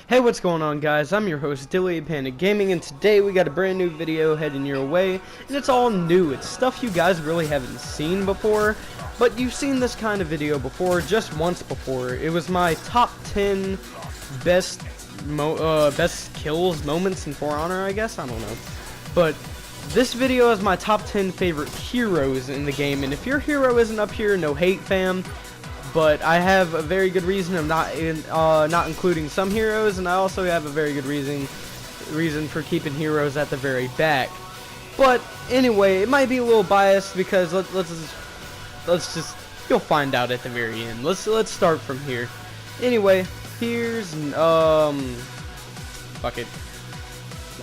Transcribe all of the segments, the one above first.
Hey, what's going on, guys? I'm your host, Dilly Panda Gaming, and today we got a brand new video heading your way, and it's all new. It's stuff you guys really haven't seen before, but you've seen this kind of video before, just once before. It was my top 10 best kills moments in For Honor, I guess? I don't know. But this video is my top 10 favorite heroes in the game, and if your hero isn't up here, no hate, fam. But I have a very good reason of not including some heroes, and I also have a very good reason for keeping heroes at the very back. But anyway, it might be a little biased because let's just you'll find out at the very end. Let's start from here. Anyway, here's fuck it.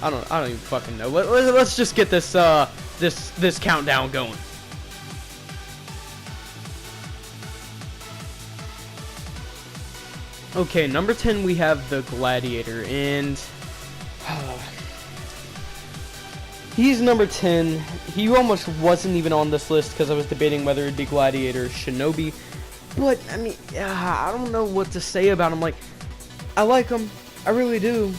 I don't even fucking know. Let's just get this this countdown going. Okay, number 10 we have the Gladiator, and he's number 10. He almost wasn't even on this list because I was debating whether it'd be Gladiator or Shinobi. But I mean, I don't know what to say about him. Like, I like him, I really do,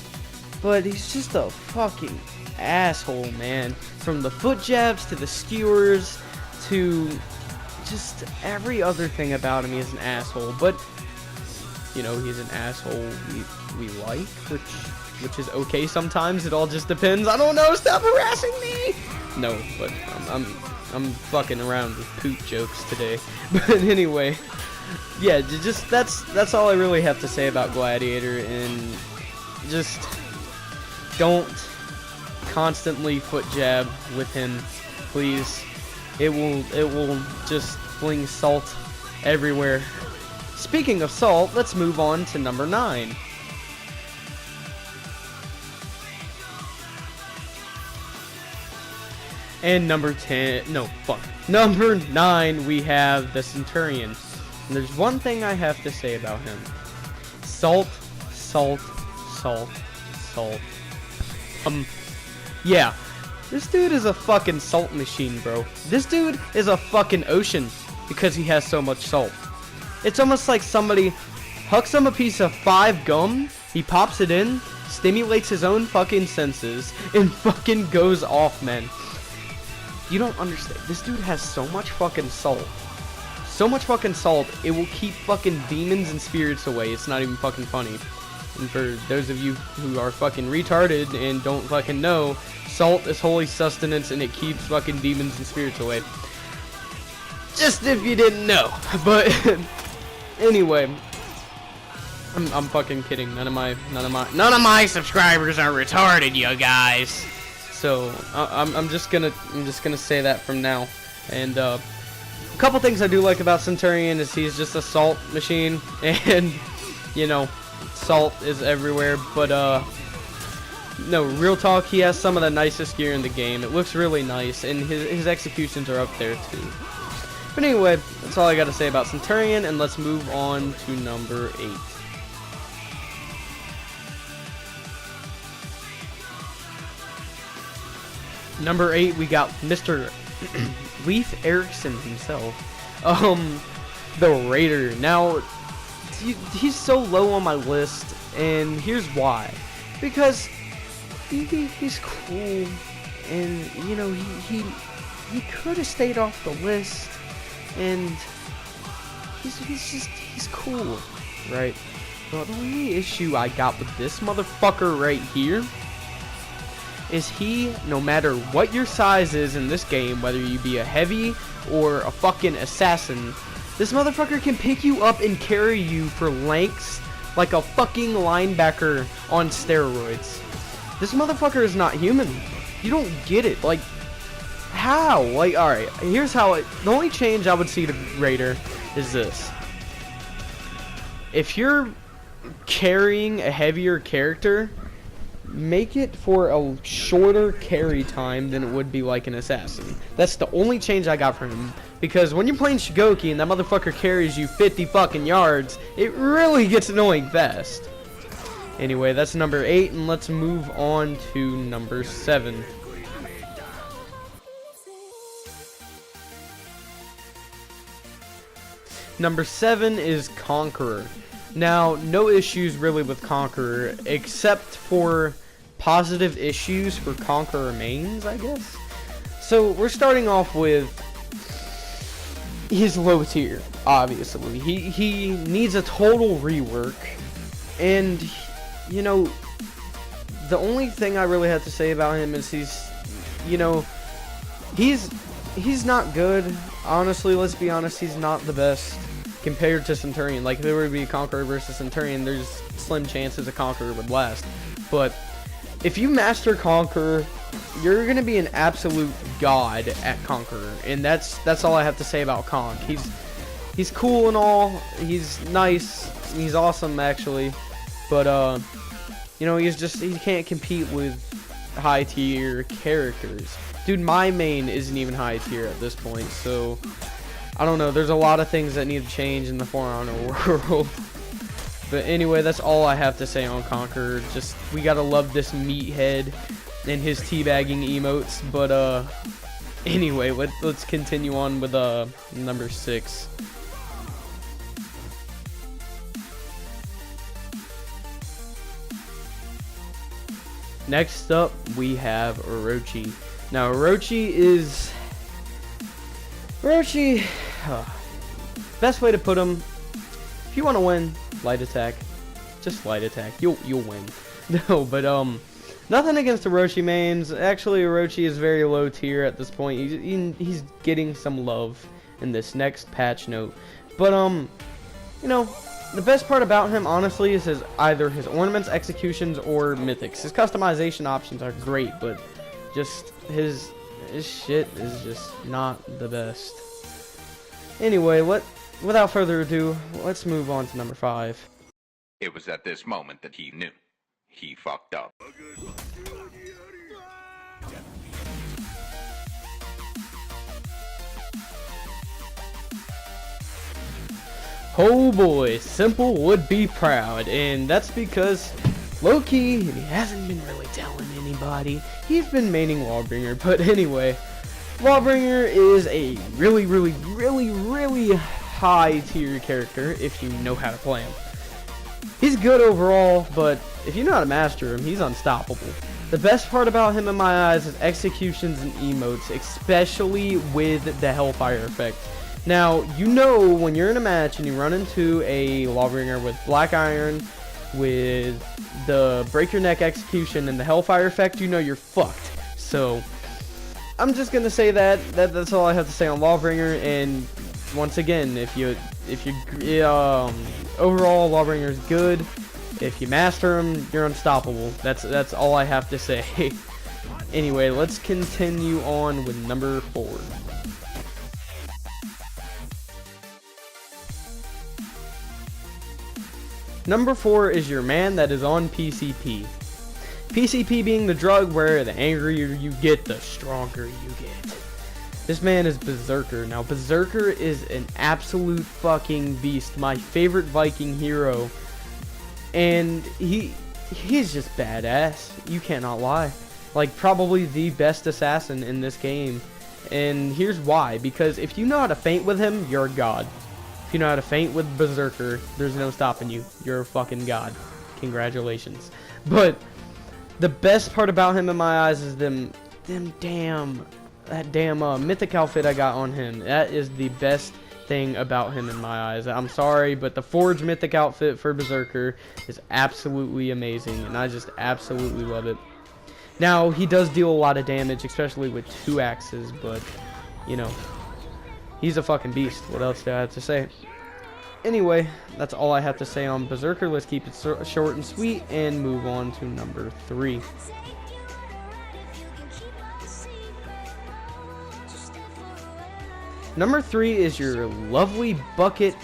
but he's just a fucking asshole, man. From the foot jabs to the skewers to just every other thing about him, he's an asshole. But you know, he's an asshole we like, which is okay sometimes. It all just depends. I don't know. Stop harassing me. No, but I'm fucking around with poop jokes today. But anyway, yeah, just that's all I really have to say about Gladiator. And just don't constantly foot jab with him, please. It will just fling salt everywhere. Speaking of salt, let's move on to number 9. And number 9, we have the Centurion. And there's one thing I have to say about him. Salt, salt, salt, salt. Yeah. This dude is a fucking salt machine, bro. This dude is a fucking ocean because he has so much salt. It's almost like somebody hucks him a piece of 5 gum, he pops it in, stimulates his own fucking senses, and fucking goes off, man. You don't understand. This dude has so much fucking salt. So much fucking salt, it will keep fucking demons and spirits away. It's not even fucking funny. And for those of you who are fucking retarded and don't fucking know, salt is holy sustenance and it keeps fucking demons and spirits away. Just if you didn't know. But anyway, I'm fucking kidding. None of my subscribers are retarded, you guys. So I'm just gonna say that from now. And a couple things I do like about Centurion is he's just a salt machine, and you know, salt is everywhere. But no, real talk, he has some of the nicest gear in the game. It looks really nice, and his executions are up there too. But anyway, that's all I got to say about Centurion, and let's move on to number 8. Number 8, we got Mr. Leif Eriksson himself. The Raider. Now, he's so low on my list, and here's why. Because he's cool, and you know, he could have stayed off the list. And he's cool, right? But the only issue I got with this motherfucker right here is he, no matter what your size is in this game, whether you be a heavy or a fucking assassin, this motherfucker can pick you up and carry you for lengths like a fucking linebacker on steroids. This motherfucker is not human. You don't get it. Like, how? Like, alright, here's how the only change I would see to Raider is this. If you're carrying a heavier character, make it for a shorter carry time than it would be like an assassin. That's the only change I got from him. Because when you're playing Shigoki and that motherfucker carries you 50 fucking yards, it really gets annoying fast. Anyway, that's number 8, and let's move on to number 7. Number 7 is Conqueror. Now, no issues really with Conqueror, except for positive issues for Conqueror mains, I guess. So, we're starting off with his low tier, obviously. He needs a total rework, and, you know, the only thing I really have to say about him is he's not good. Honestly, let's be honest, he's not the best compared to Centurion. Like, if there were to be Conqueror versus Centurion, there's slim chances a Conqueror would last. But if you master Conqueror, you're gonna be an absolute god at Conqueror, and that's all I have to say about Conk. He's cool and all, he's nice, he's awesome actually, but you know, he can't compete with high tier characters. Dude, my main isn't even high tier at this point, so I don't know. There's a lot of things that need to change in the For Honor world. But anyway, that's all I have to say on Conqueror. Just, we gotta love this meathead and his teabagging emotes. But anyway, let's continue on with number 6. Next up, we have Orochi. Now, best way to put him, if you want to win, light attack. Just light attack. You'll win. No, but nothing against Orochi mains. Actually, Orochi is very low tier at this point. He's getting some love in this next patch note. But you know, the best part about him, honestly, is either his ornaments, executions, or mythics. His customization options are great, but just his shit is just not the best. Anyway, without further ado, let's move on to number 5. It was at this moment that he knew. He fucked up. Oh boy, Simple would be proud, and that's because low-key, he hasn't been really telling anybody. He's been maining Lawbringer, but anyway, Lawbringer is a really high tier character if you know how to play him. He's good overall, but if you know how to master him, he's unstoppable. The best part about him in my eyes is executions and emotes, especially with the Hellfire effect. Now, you know when you're in a match and you run into a Lawbringer with Black Iron, with the Break Your Neck execution and the Hellfire effect, you know you're fucked. So, I'm just gonna say that's all I have to say on Lawbringer. And once again, if you overall Lawbringer is good. If you master him, you're unstoppable. That's all I have to say. Anyway, let's continue on with number 4. Number 4 is your man that is on PCP. PCP being the drug where the angrier you get, the stronger you get. This man is Berserker. Now, Berserker is an absolute fucking beast. My favorite Viking hero. And he's just badass. You cannot lie. Like, probably the best assassin in this game. And here's why. Because if you know how to feint with him, you're a god. If you know how to feint with Berserker, there's no stopping you. You're a fucking god. Congratulations. But the best part about him in my eyes is that damn mythic outfit I got on him. That is the best thing about him in my eyes. I'm sorry, but the Forge mythic outfit for Berserker is absolutely amazing, and I just absolutely love it. Now, he does deal a lot of damage, especially with 2 axes, but, you know, he's a fucking beast. What else do I have to say? Anyway, that's all I have to say on Berserker. Let's keep it short and sweet and move on to number 3. Number 3 is your lovely bucket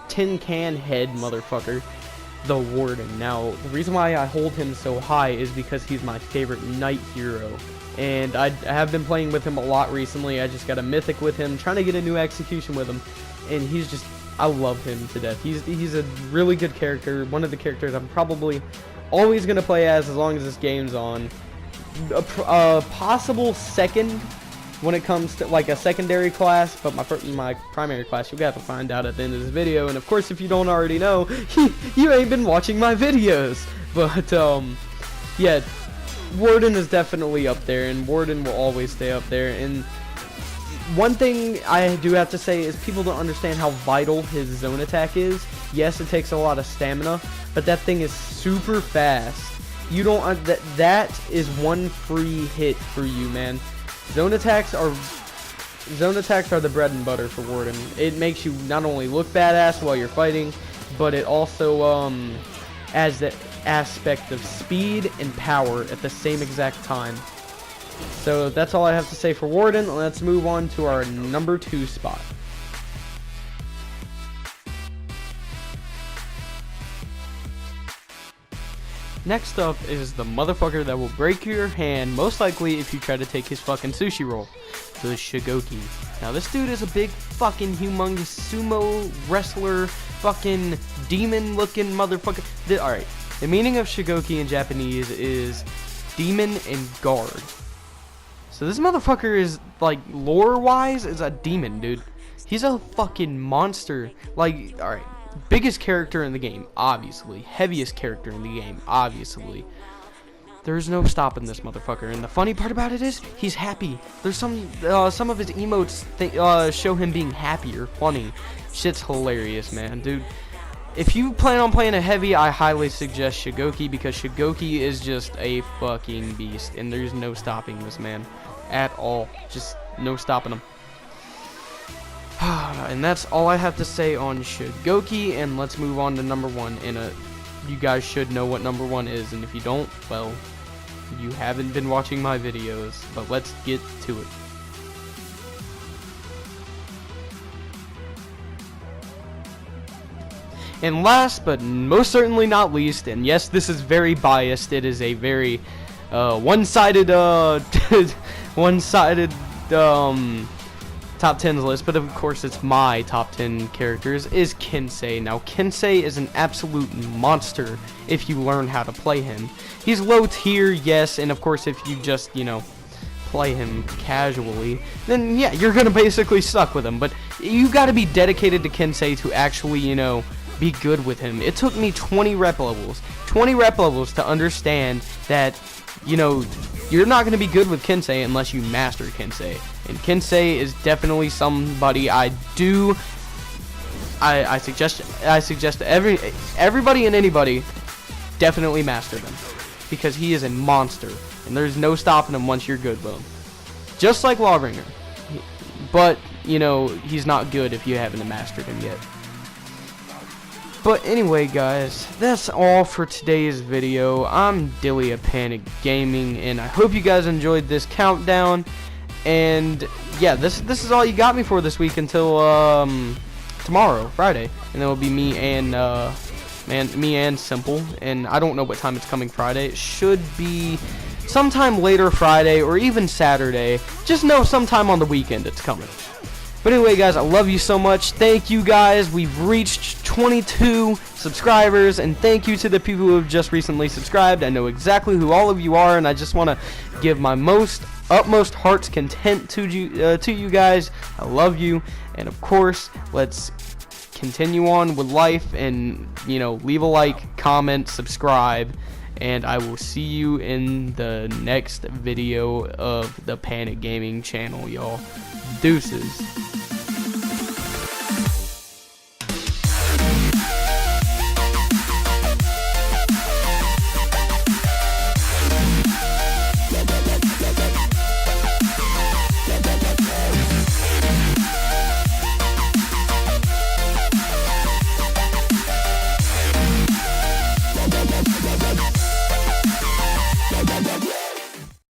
tin can head motherfucker, the Warden. Now, the reason why I hold him so high is because he's my favorite knight hero. And I have been playing with him a lot recently. I just got a mythic with him, trying to get a new execution with him. And he's just, I love him to death. He's a really good character. One of the characters I'm probably always going to play as long as this game's on. A possible second when it comes to like a secondary class, but my primary class, you'll have to find out at the end of this video. And of course, if you don't already know, you ain't been watching my videos. But yeah, Warden is definitely up there, and Warden will always stay up there. And one thing I do have to say is people don't understand how vital his zone attack is. Yes, it takes a lot of stamina, but that thing is super fast. You don't that is one free hit for you, man. Zone attacks are the bread and butter for Warden. It makes you not only look badass while you're fighting, but it also adds that aspect of speed and power at the same exact time. So that's all I have to say for Warden. Let's move on to our number 2 spot. Next up is the motherfucker that will break your hand, most likely if you try to take his fucking sushi roll, the Shigoki. Now this dude is a big fucking humongous sumo wrestler, fucking demon looking motherfucker. Alright, the meaning of Shigoki in Japanese is demon and guard. So this motherfucker is, like, lore wise, is a demon, dude. He's a fucking monster. Like, alright. Biggest character in the game, obviously. Heaviest character in the game, obviously. There's no stopping this motherfucker. And the funny part about it is, he's happy. There's some of his emotes show him being happy or funny. Shit's hilarious, man, dude. If you plan on playing a heavy, I highly suggest Shigoki, because Shigoki is just a fucking beast, and there's no stopping this man at all. Just no stopping him. And that's all I have to say on Shigoki, and let's move on to number 1. And you guys should know what number 1 is, and if you don't, well, you haven't been watching my videos. But let's get to it. And last but most certainly not least, and yes, this is very biased, it is a very one-sided top 10 list, but of course it's my top 10 characters, is Kensei. Now Kensei is an absolute monster if you learn how to play him. He's low tier, yes, and of course if you just, you know, play him casually, then yeah, you're gonna basically suck with him. But you gotta be dedicated to Kensei to actually, you know, be good with him. It took me 20 rep levels to understand that, you know, you're not going to be good with Kensei unless you master Kensei. And Kensei is definitely somebody I suggest everybody and anybody definitely master them, because he is a monster and there's no stopping him once you're good with him. Just like Lawbringer. But, you know, he's not good if you haven't mastered him yet. But anyway, guys, that's all for today's video. I'm Dilly of Panic Gaming, and I hope you guys enjoyed this countdown. And yeah, this is all you got me for this week until tomorrow, Friday, and then it'll be me and Simple. And I don't know what time it's coming Friday. It should be sometime later Friday or even Saturday. Just know sometime on the weekend it's coming. But anyway, guys, I love you so much. Thank you, guys. We've reached 22 subscribers, and thank you to the people who have just recently subscribed. I know exactly who all of you are, and I just want to give my utmost heart's content to you guys. I love you, and of course, let's continue on with life, and, you know, leave a like, comment, subscribe, and I will see you in the next video of the Panic Gaming channel, y'all. Deuces.